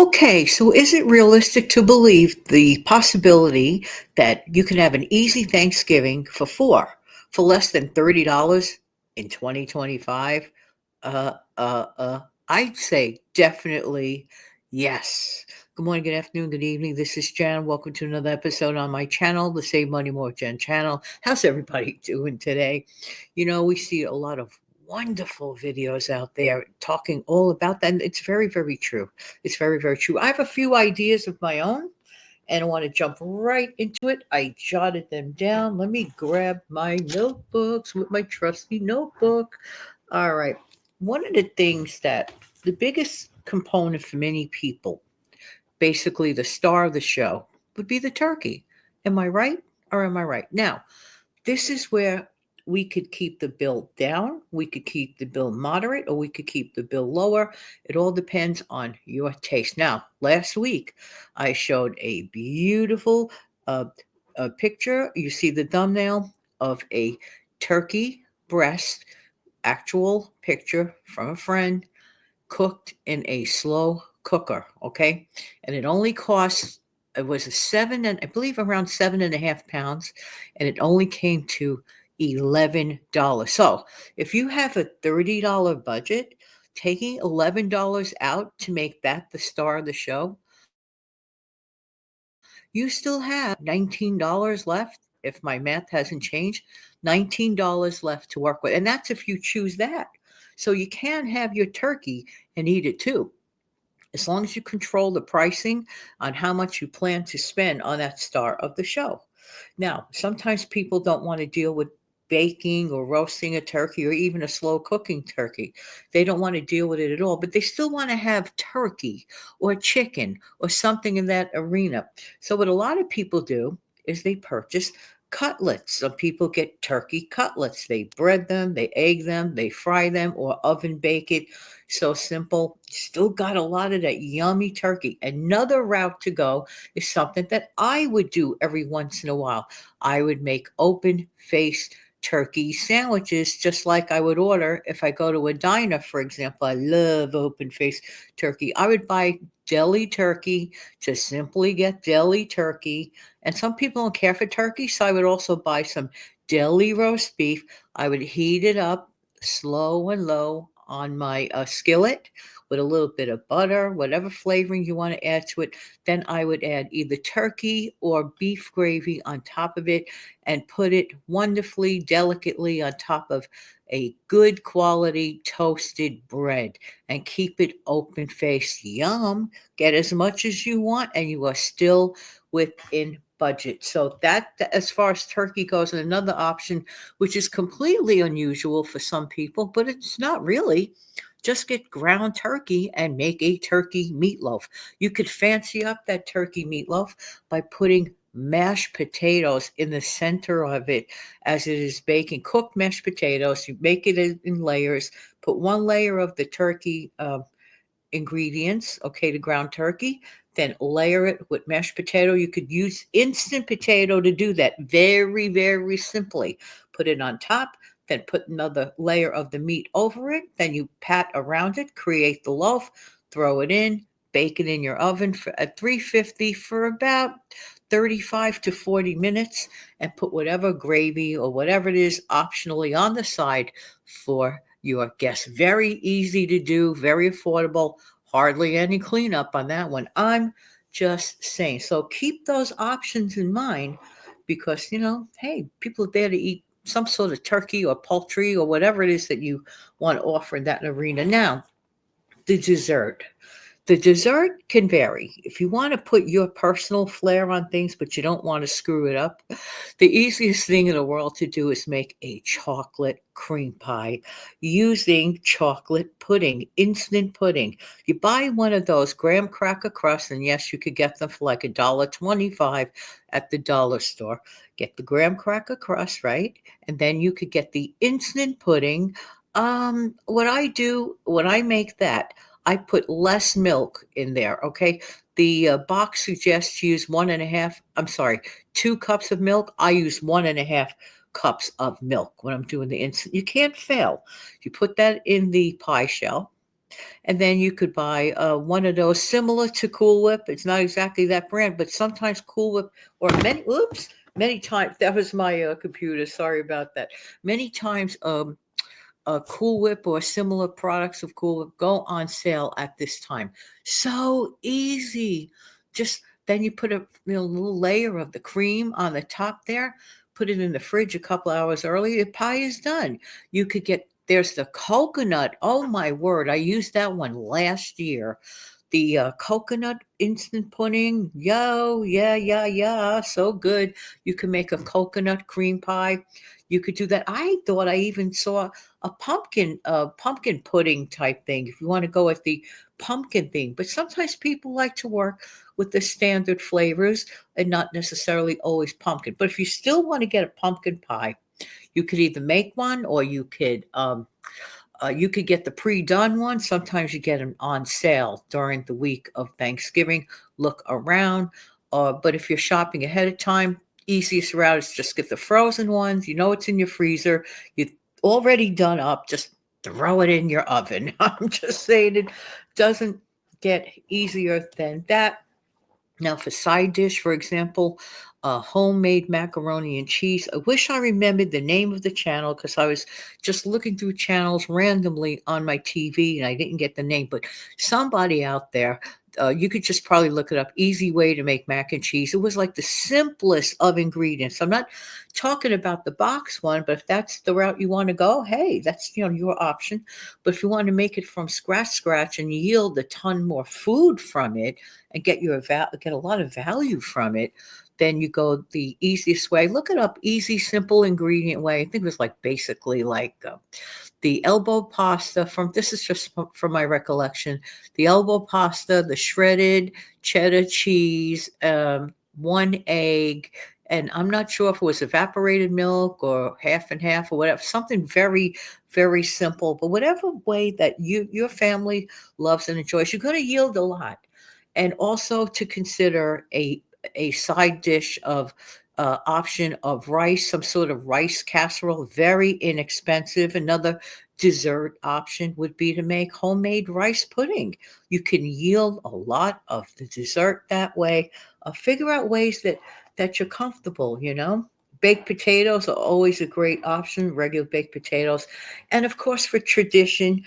Okay, so is it realistic to believe the possibility that you can have an easy Thanksgiving for four for less than $30 in 2025? I'd say definitely yes. Good morning, good afternoon, good evening. This is Jen. Welcome to another episode on my channel, the Save Money More Jen channel. How's everybody doing today? We see a lot of wonderful videos out there talking all about that. And it's very, very true. It's very, very true. I have a few ideas of my own and I want to jump right into it. I jotted them down. Let me grab my notebooks with my trusty notebook. All right. One of the things that the biggest component for many people, basically the star of the show, would be the turkey. Am I right or am I right? Now, this is where we could keep the bill down, we could keep the bill moderate, or we could keep the bill lower. It all depends on your taste. Now, last week I showed a beautiful uh, picture. You see the thumbnail of a turkey breast, actual picture from a friend, cooked in a slow cooker. Okay, and it only costs. It was a seven and I believe around 7.5 pounds, and it only came to $11. So if you have a $30 budget, taking $11 out to make that the star of the show, you still have $19 left. If my math hasn't changed, $19 left to work with. And that's if you choose that. So you can have your turkey and eat it too, as long as you control the pricing on how much you plan to spend on that star of the show. Now, sometimes people don't want to deal with baking or roasting a turkey or even a slow cooking turkey. They don't want to deal with it at all, but they still want to have turkey or chicken or something in that arena. So, what a lot of people do is they purchase cutlets. Some people get turkey cutlets. They bread them, they egg them, they fry them, or oven bake it. So simple. Still got a lot of that yummy turkey. Another route to go is something that I would do every once in a while. I would make open faced turkey sandwiches just like I would order if I go to a diner, for example. I love open faced turkey. I would buy deli turkey, just simply get deli turkey. And some people don't care for turkey, so I would also buy some deli roast beef. I would heat it up slow and low on my skillet with a little bit of butter, whatever flavoring you want to add to it. Then I would add either turkey or beef gravy on top of it and put it wonderfully, delicately on top of a good quality toasted bread and keep it open faced. Yum. Get as much as you want, and you are still within budget. So that, as far as turkey goes, and another option, which is completely unusual for some people, but it's not really. Just get ground turkey and make a turkey meatloaf. You could fancy up that turkey meatloaf by putting mashed potatoes in the center of it as it is baking. Cooked mashed potatoes. You make it in layers. Put one layer of the turkey ingredients, okay, the ground turkey, then layer it with mashed potato. You could use instant potato to do that very, very simply. Put it on top, then put another layer of the meat over it. Then you pat around it, create the loaf, throw it in, bake it in your oven at 350 for about 35 to 40 minutes, and put whatever gravy or whatever it is optionally on the side for your guests. Very easy to do, very affordable, hardly any cleanup on that one. I'm just saying. So keep those options in mind because, hey, people are there to eat some sort of turkey or poultry or whatever it is that you want to offer in that arena. Now, the dessert. The dessert can vary. If you want to put your personal flair on things, but you don't want to screw it up, the easiest thing in the world to do is make a chocolate cream pie using chocolate pudding, instant pudding. You buy one of those graham cracker crusts, and yes, you could get them for like $1.25 at the dollar store. Get the graham cracker crust, right? And then you could get the instant pudding. What I do when I make that, I put less milk in there, okay? The box suggests you use 2 cups of milk. I use 1.5 cups of milk when I'm doing the instant. You can't fail. You put that in the pie shell. And then you could buy one of those similar to Cool Whip. It's not exactly that brand, but sometimes Cool Whip or many times that was my computer. Sorry about that. Many times, Cool Whip or similar products of Cool Whip go on sale at this time. So easy. Just then you put a little layer of the cream on the top there, put it in the fridge a couple hours early, your pie is done. You could get there's the coconut. Oh my word, I used that one last year. The coconut instant pudding. Yo, yeah, yeah, yeah. So good. You can make a coconut cream pie. You could do that. I thought I even saw a pumpkin pudding type thing if you want to go with the pumpkin thing. But sometimes people like to work with the standard flavors and not necessarily always pumpkin. But if you still want to get a pumpkin pie, you could either make one or you could get the pre-done one. Sometimes you get them on sale during the week of Thanksgiving. Look around. But if you're shopping ahead of time, easiest route is just get the frozen ones. You know it's in your freezer. You've already done up. Just throw it in your oven. I'm just saying it doesn't get easier than that. Now, for side dish, for example, homemade macaroni and cheese. I wish I remembered the name of the channel because I was just looking through channels randomly on my TV and I didn't get the name. But somebody out there, you could just probably look it up. Easy way to make mac and cheese. It was like the simplest of ingredients. I'm not talking about the box one, but if that's the route you want to go, hey, that's your option. But if you want to make it from scratch, and yield a ton more food from it, and get a lot of value from it, then you go the easiest way. Look it up, easy, simple ingredient way. I think it was like basically like the elbow pasta from this is just from my recollection. The elbow pasta, the shredded cheddar cheese, one egg, and I'm not sure if it was evaporated milk or half and half or whatever. Something very, very simple, but whatever way that your family loves and enjoys, you're going to yield a lot. And also to consider a side dish of option of rice, some sort of rice casserole, very inexpensive. Another dessert option would be to make homemade rice pudding. You can yield a lot of the dessert that way. Figure out ways that you're comfortable. Baked potatoes are always a great option, regular baked potatoes. And of course, for tradition,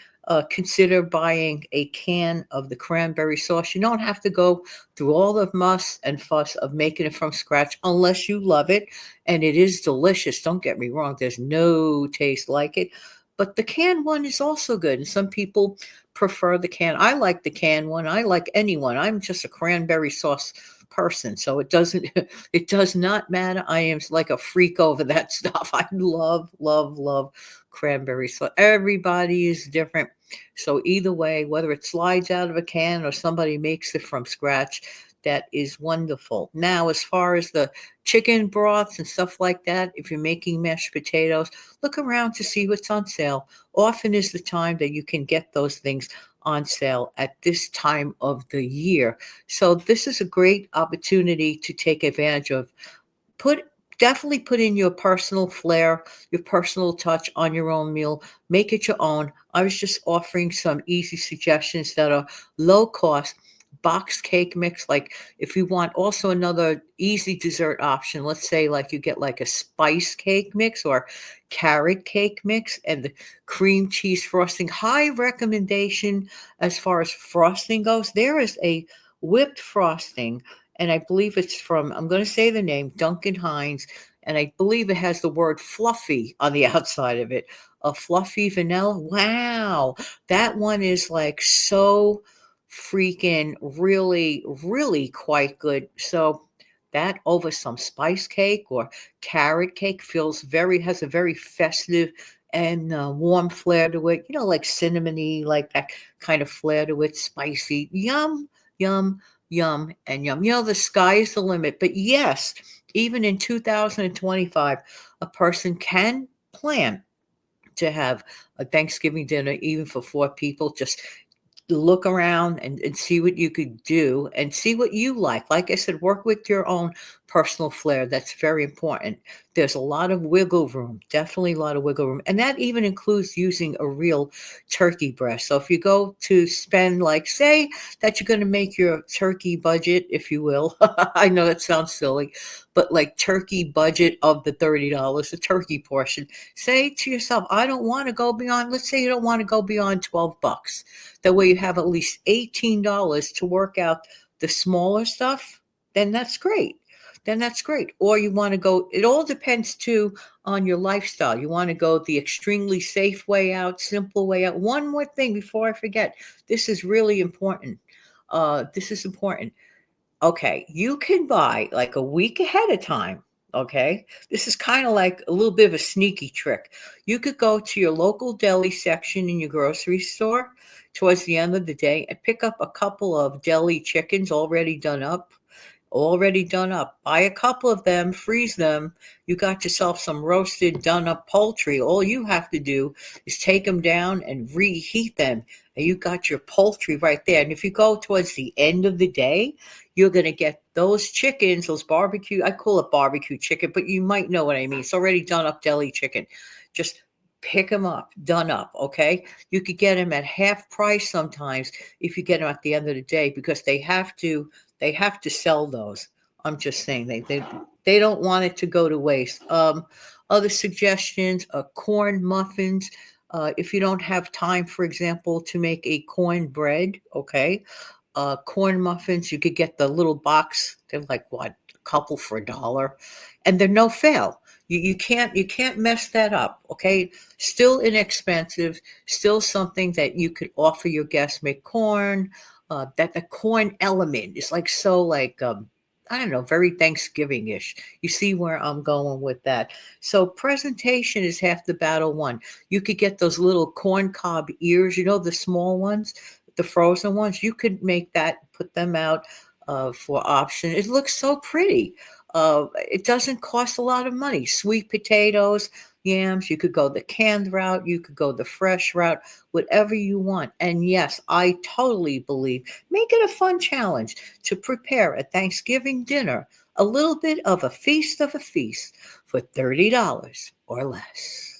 consider buying a can of the cranberry sauce. You don't have to go through all the muss and fuss of making it from scratch unless you love it. And it is delicious. Don't get me wrong, there's no taste like it. But the canned one is also good. And some people prefer the can. I like the canned one. I like any one. I'm just a cranberry sauce person. So it does not matter. I am like a freak over that stuff. I love, love, love cranberry sauce. Everybody is different. So either way, whether it slides out of a can or somebody makes it from scratch, that is wonderful. Now, as far as the chicken broths and stuff like that, if you're making mashed potatoes, look around to see what's on sale. Often is the time that you can get those things on sale at this time of the year. So this is a great opportunity to take advantage of. Put Definitely put in your personal flair, your personal touch on your own meal. Make it your own. I was just offering some easy suggestions that are low cost. Boxed cake mix, like if you want also another easy dessert option, let's say like you get like a spice cake mix or carrot cake mix and the cream cheese frosting. High recommendation as far as frosting goes. There is a whipped frosting and I believe it's from, I'm going to say the name, Duncan Hines, and I believe it has the word fluffy on the outside of it. A fluffy vanilla. Wow. That one is like so freaking really, really quite good. So that over some spice cake or carrot cake has a very festive and warm flair to it, like cinnamony, like that kind of flair to it, spicy. Yum, yum, yum, and yum. The sky is the limit. But yes, even in 2025, a person can plan to have a Thanksgiving dinner, even for four people. Just look around and see what you could do and see what you like. Like I said, work with your own personal flair. That's very important. There's a lot of wiggle room, definitely a lot of wiggle room. And that even includes using a real turkey breast. So if you go to spend, like, say that you're going to make your turkey budget, if you will. I know that sounds silly, but like turkey budget of the $30, the turkey portion. Say to yourself, I don't want to go beyond, let's say you don't want to go beyond 12 bucks. That way you have at least $18 to work out the smaller stuff, then that's great. Then that's great. Or you want to go, it all depends too on your lifestyle. You want to go the extremely safe way out, simple way out. One more thing before I forget. This is really important. This is important. Okay, you can buy like a week ahead of time. Okay, this is kind of like a little bit of a sneaky trick. You could go to your local deli section in your grocery store towards the end of the day and pick up a couple of deli chickens already done up. Already done up. Buy a couple of them, freeze them. You got yourself some roasted, done up poultry. All you have to do is take them down and reheat them. And you got your poultry right there. And if you go towards the end of the day, you're going to get those chickens, those barbecue, I call it barbecue chicken, but you might know what I mean. It's already done up deli chicken. Just pick them up, done up, okay? You could get them at half price sometimes if you get them at the end of the day because they have to sell those. I'm just saying they don't want it to go to waste. Other suggestions: corn muffins. If you don't have time, for example, to make a corn bread, okay, corn muffins. You could get the little box. They're like what, a couple for $1, and they're no fail. You can't mess that up. Okay, still inexpensive, still something that you could offer your guests. Make corn. That the corn element is like so like I don't know, very Thanksgiving-ish. You see where I'm going with that. So presentation is half the battle won. You could get those little corn cob ears, the small ones, the frozen ones. You could make that, put them out for option. It looks so pretty. It doesn't cost a lot of money. Sweet potatoes, yams. You could go the canned route. You could go the fresh route. Whatever you want. And yes, I totally believe. Make it a fun challenge to prepare a Thanksgiving dinner, a little bit of a feast for $30 or less.